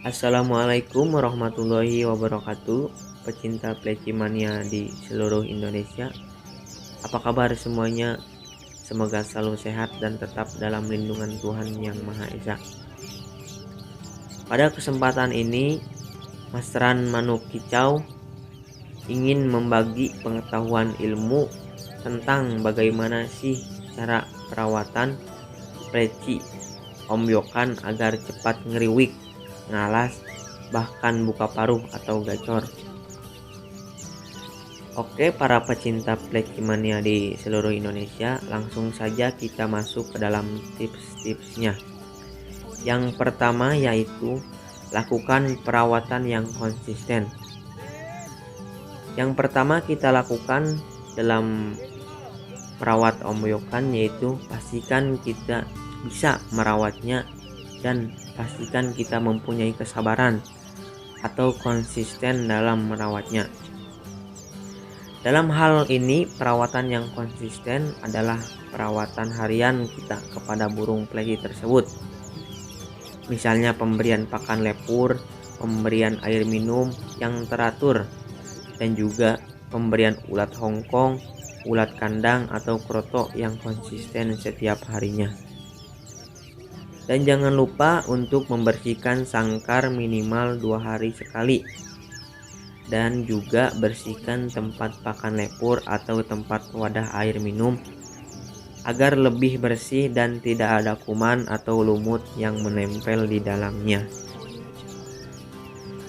Assalamualaikum warahmatullahi wabarakatuh, pecinta pleci mania di seluruh Indonesia. Apa kabar semuanya? Semoga selalu sehat dan tetap dalam lindungan Tuhan Yang Maha Esa. Pada kesempatan ini, Mas Ran Manuk Kicau ingin membagi pengetahuan ilmu tentang bagaimana sih cara perawatan pleci ombyokan agar cepat ngeriwik, ngalas, bahkan buka paruh atau gacor. Oke, para pecinta pleci mania di seluruh Indonesia, langsung saja kita masuk ke dalam tips-tipsnya. Yang pertama yaitu lakukan perawatan yang konsisten. Yang pertama kita lakukan dalam merawat ombyokan yaitu pastikan kita bisa merawatnya dan pastikan kita mempunyai kesabaran atau konsisten dalam merawatnya. Dalam hal ini, perawatan yang konsisten adalah perawatan harian kita kepada burung pleci tersebut. Misalnya pemberian pakan lepur, pemberian air minum yang teratur, dan juga pemberian ulat hongkong, ulat kandang atau kroto yang konsisten setiap harinya. Dan jangan lupa untuk membersihkan sangkar minimal 2 hari sekali. Dan juga bersihkan tempat pakan lepur atau tempat wadah air minum agar lebih bersih dan tidak ada kuman atau lumut yang menempel di dalamnya.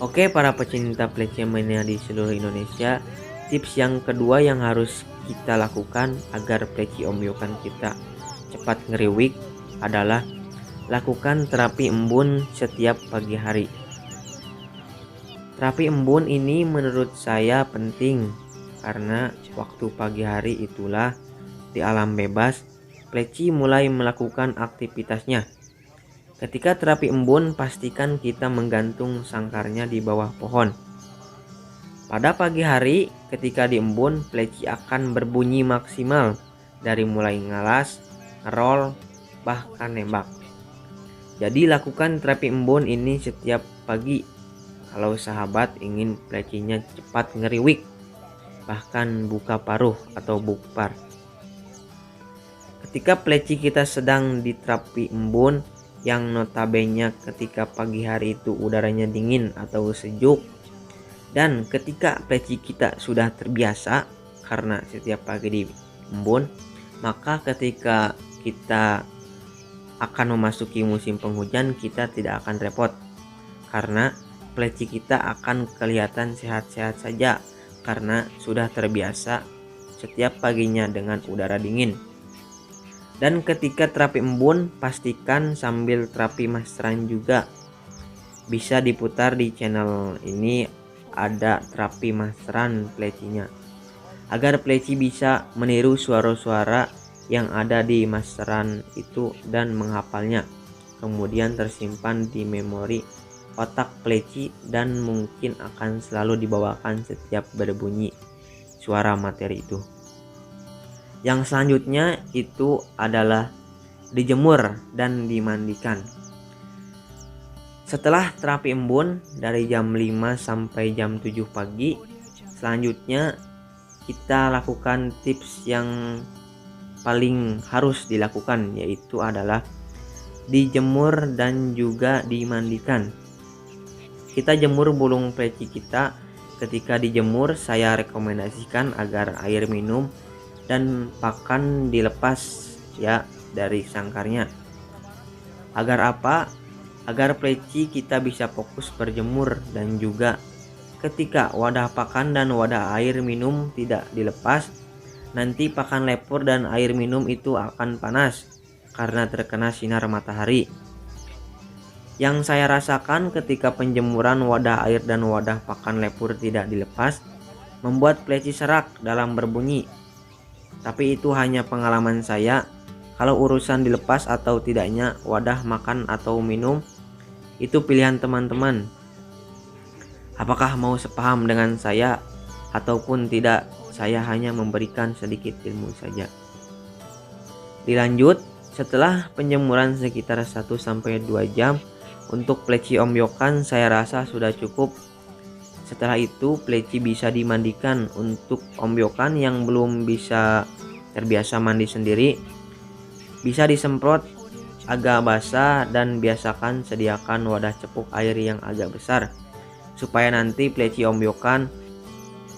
Oke, para pecinta pleci mania di seluruh Indonesia, tips yang kedua yang harus kita lakukan agar pleci ombyokan kita cepat ngeriwik adalah lakukan terapi embun setiap pagi hari. Terapi embun ini menurut saya penting karena waktu pagi hari itulah di alam bebas pleci mulai melakukan aktivitasnya. Ketika terapi embun, pastikan kita menggantung sangkarnya di bawah pohon. Pada pagi hari ketika di embun, pleci akan berbunyi maksimal dari mulai ngalas, ngerol, bahkan nembak. Jadi lakukan terapi embun ini setiap pagi kalau sahabat ingin plecinya cepat ngeriwik, bahkan buka paruh atau bukpar. Ketika pleci kita sedang di terapi embun, yang notabene ketika pagi hari itu udaranya dingin atau sejuk, dan ketika pleci kita sudah terbiasa karena setiap pagi di embun, maka ketika kita akan memasuki musim penghujan kita tidak akan repot karena pleci kita akan kelihatan sehat-sehat saja karena sudah terbiasa setiap paginya dengan udara dingin. Dan ketika terapi embun, pastikan sambil terapi Mas Ran juga bisa diputar di channel ini, ada terapi Mas Ran plecinya, agar pleci bisa meniru suara-suara yang ada di Mas Ran itu dan menghafalnya, kemudian tersimpan di memori otak pleci dan mungkin akan selalu dibawakan setiap berbunyi suara materi itu. Yang selanjutnya itu adalah dijemur dan dimandikan. Setelah terapi embun dari jam 5 sampai jam 7 pagi, selanjutnya kita lakukan tips yang paling harus dilakukan, yaitu adalah dijemur dan juga dimandikan. Kita jemur burung pleci kita. Ketika dijemur, saya rekomendasikan agar air minum dan pakan dilepas ya dari sangkarnya. Agar apa? Agar pleci kita bisa fokus berjemur, dan juga ketika wadah pakan dan wadah air minum tidak dilepas, nanti pakan lepur dan air minum itu akan panas karena terkena sinar matahari. Yang saya rasakan ketika penjemuran wadah air dan wadah pakan lepur tidak dilepas, membuat pleci serak dalam berbunyi. Tapi itu hanya pengalaman saya. Kalau urusan dilepas atau tidaknya wadah makan atau minum, itu pilihan teman-teman. Apakah mau sepaham dengan saya ataupun tidak, saya hanya memberikan sedikit ilmu saja. Dilanjut, setelah penjemuran sekitar 1-2 jam, Untuk pleci ombyokan saya rasa sudah cukup. Setelah itu pleci bisa dimandikan. Untuk ombyokan yang belum bisa terbiasa mandi sendiri, bisa disemprot agak basah dan biasakan sediakan wadah cepuk air yang agak besar supaya nanti pleci ombyokan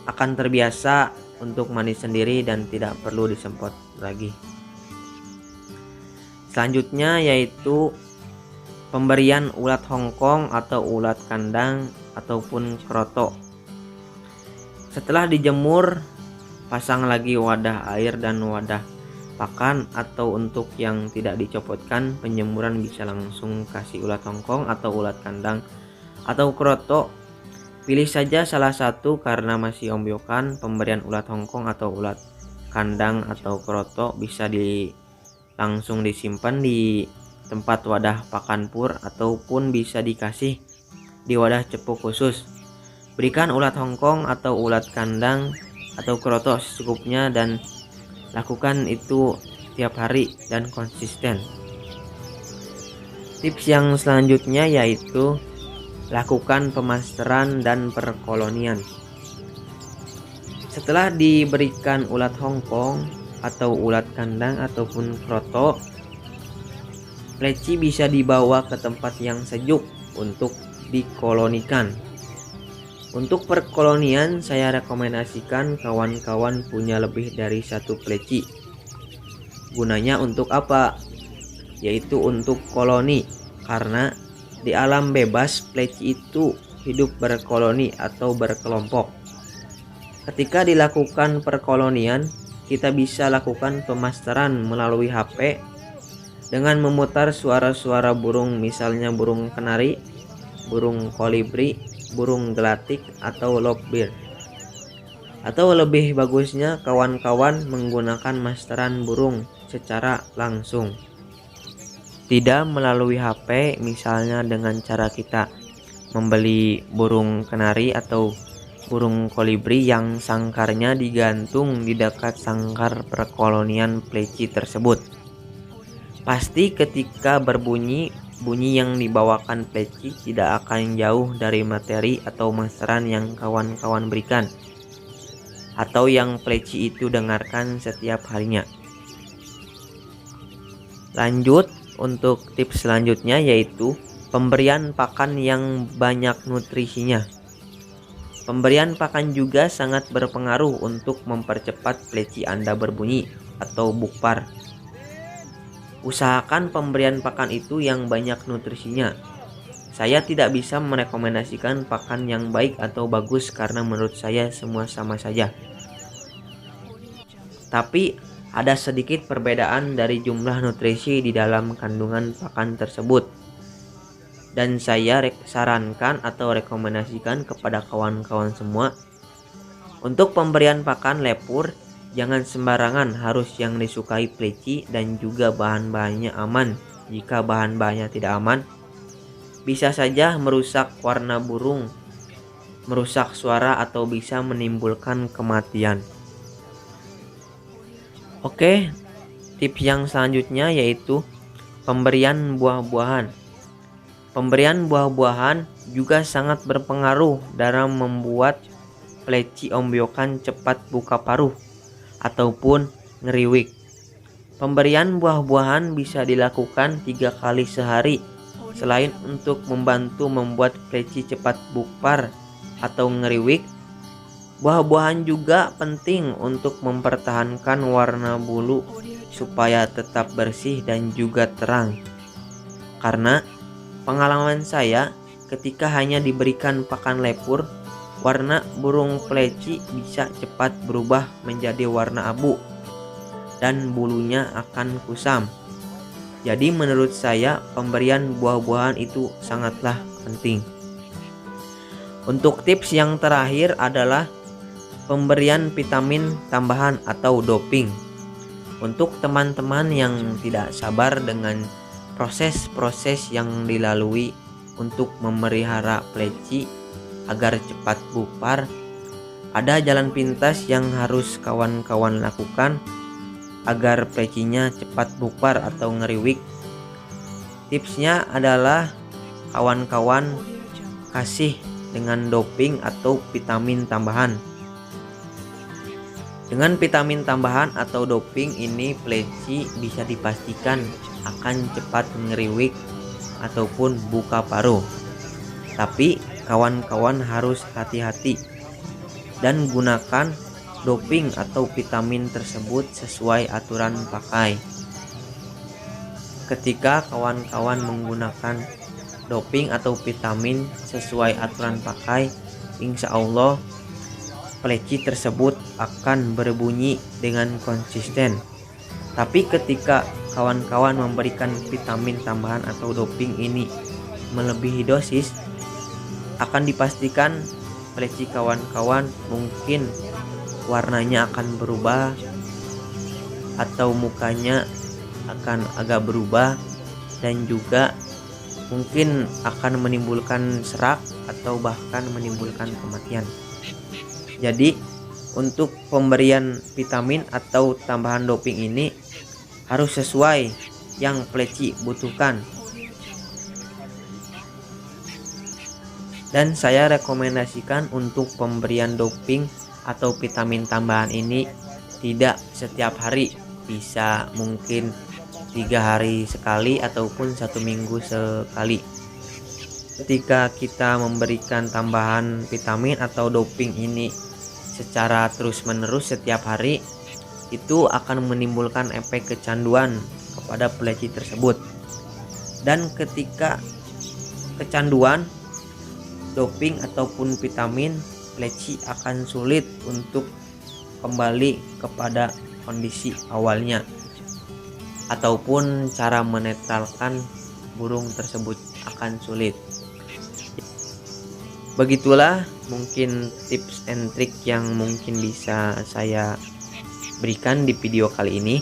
akan terbiasa untuk mandi sendiri dan tidak perlu disemprot lagi. Selanjutnya yaitu pemberian ulat hongkong atau ulat kandang ataupun kroto. Setelah dijemur, pasang lagi wadah air dan wadah pakan, atau untuk yang tidak dicopotkan penjemuran bisa langsung kasih ulat hongkong atau ulat kandang atau kroto. Pilih saja salah satu karena masih ombyokan. Pemberian ulat hongkong atau ulat kandang atau kroto bisa langsung disimpan di tempat wadah pakan pur ataupun bisa dikasih di wadah cepuk khusus. Berikan ulat hongkong atau ulat kandang atau kroto secukupnya dan lakukan itu tiap hari dan konsisten. Tips yang selanjutnya yaitu lakukan pemasteran dan perkolonian. Setelah diberikan ulat hongkong atau ulat kandang ataupun kroto, pleci bisa dibawa ke tempat yang sejuk untuk dikolonikan. Untuk perkolonian saya rekomendasikan kawan-kawan punya lebih dari satu pleci. Gunanya untuk apa? Yaitu untuk koloni, karena di alam bebas pleci itu hidup berkoloni atau berkelompok. Ketika dilakukan perkolonian, kita bisa lakukan pemasteran melalui HP dengan memutar suara-suara burung, misalnya burung kenari, burung kolibri, burung gelatik atau lovebird. Atau lebih bagusnya kawan-kawan menggunakan masteran burung secara langsung, tidak melalui HP, misalnya dengan cara kita membeli burung kenari atau burung kolibri yang sangkarnya digantung di dekat sangkar perkolonian pleci tersebut. Pasti ketika berbunyi, bunyi yang dibawakan pleci tidak akan jauh dari materi atau masteran yang kawan-kawan berikan atau yang pleci itu dengarkan setiap harinya. Lanjut, untuk tips selanjutnya yaitu pemberian pakan yang banyak nutrisinya. Pemberian pakan juga sangat berpengaruh untuk mempercepat pleci Anda berbunyi atau bukpar. Usahakan pemberian pakan itu yang banyak nutrisinya. Saya tidak bisa merekomendasikan pakan yang baik atau bagus karena menurut saya semua sama saja. Tapi ada sedikit perbedaan dari jumlah nutrisi di dalam kandungan pakan tersebut. Dan saya sarankan atau rekomendasikan kepada kawan-kawan semua, untuk pemberian pakan lepur jangan sembarangan, harus yang disukai pleci dan juga bahan-bahannya aman. Jika bahan-bahannya tidak aman, bisa saja merusak warna burung, merusak suara atau bisa menimbulkan kematian. Oke, tips yang selanjutnya yaitu pemberian buah-buahan. Pemberian buah-buahan juga sangat berpengaruh dalam membuat pleci ombyokan cepat buka paruh ataupun ngeriwik. Pemberian buah-buahan bisa dilakukan 3 kali sehari. Selain untuk membantu membuat pleci cepat bukpar atau ngeriwik, buah-buahan juga penting untuk mempertahankan warna bulu supaya tetap bersih dan juga terang. Karena pengalaman saya, ketika hanya diberikan pakan lepur, warna burung pleci bisa cepat berubah menjadi warna abu dan bulunya akan kusam. Jadi menurut saya pemberian buah-buahan itu sangatlah penting. Untuk tips yang terakhir adalah pemberian vitamin tambahan atau doping. Untuk teman-teman yang tidak sabar dengan proses-proses yang dilalui untuk memelihara pleci agar cepat bukpar, ada jalan pintas yang harus kawan-kawan lakukan agar plecinya cepat bukpar atau ngeriwik. Tipsnya adalah kawan-kawan kasih dengan doping atau vitamin tambahan. Dengan vitamin tambahan atau doping ini, peleci bisa dipastikan akan cepat ngeriwik ataupun buka paruh. Tapi kawan-kawan harus hati-hati dan gunakan doping atau vitamin tersebut sesuai aturan pakai. Ketika kawan-kawan menggunakan doping atau vitamin sesuai aturan pakai, insya Allah peleci tersebut akan berbunyi dengan konsisten. Tapi ketika kawan-kawan memberikan vitamin tambahan atau doping ini melebihi dosis, akan dipastikan peleci kawan-kawan mungkin warnanya akan berubah atau mukanya akan agak berubah, dan juga mungkin akan menimbulkan serak atau bahkan menimbulkan kematian. Jadi untuk pemberian vitamin atau tambahan doping ini harus sesuai yang peleci butuhkan. Dan saya rekomendasikan untuk pemberian doping atau vitamin tambahan ini tidak setiap hari, bisa mungkin 3 hari sekali ataupun 1 minggu sekali. Ketika kita memberikan tambahan vitamin atau doping ini secara terus-menerus setiap hari, itu akan menimbulkan efek kecanduan kepada peleci tersebut. Dan ketika kecanduan doping ataupun vitamin, peleci akan sulit untuk kembali kepada kondisi awalnya, ataupun cara menetralkan burung tersebut akan sulit. Begitulah mungkin tips and trik yang mungkin bisa saya berikan di video kali ini.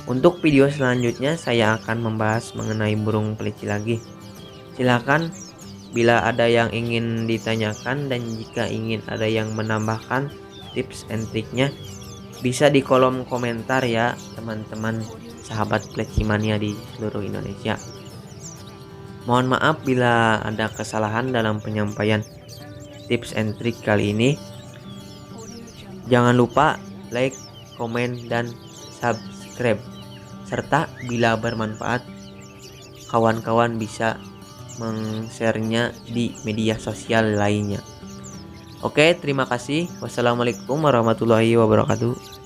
Untuk video selanjutnya saya akan membahas mengenai burung peleci lagi. Silakan bila ada yang ingin ditanyakan, dan jika ingin ada yang menambahkan tips and triknya, bisa di kolom komentar ya teman-teman sahabat peleci mania di seluruh Indonesia. Mohon maaf bila ada kesalahan dalam penyampaian tips and trik kali ini. Jangan lupa like, komen, dan subscribe. Serta bila bermanfaat, kawan-kawan bisa meng-share-nya di media sosial lainnya. Oke, terima kasih. Wassalamualaikum warahmatullahi wabarakatuh.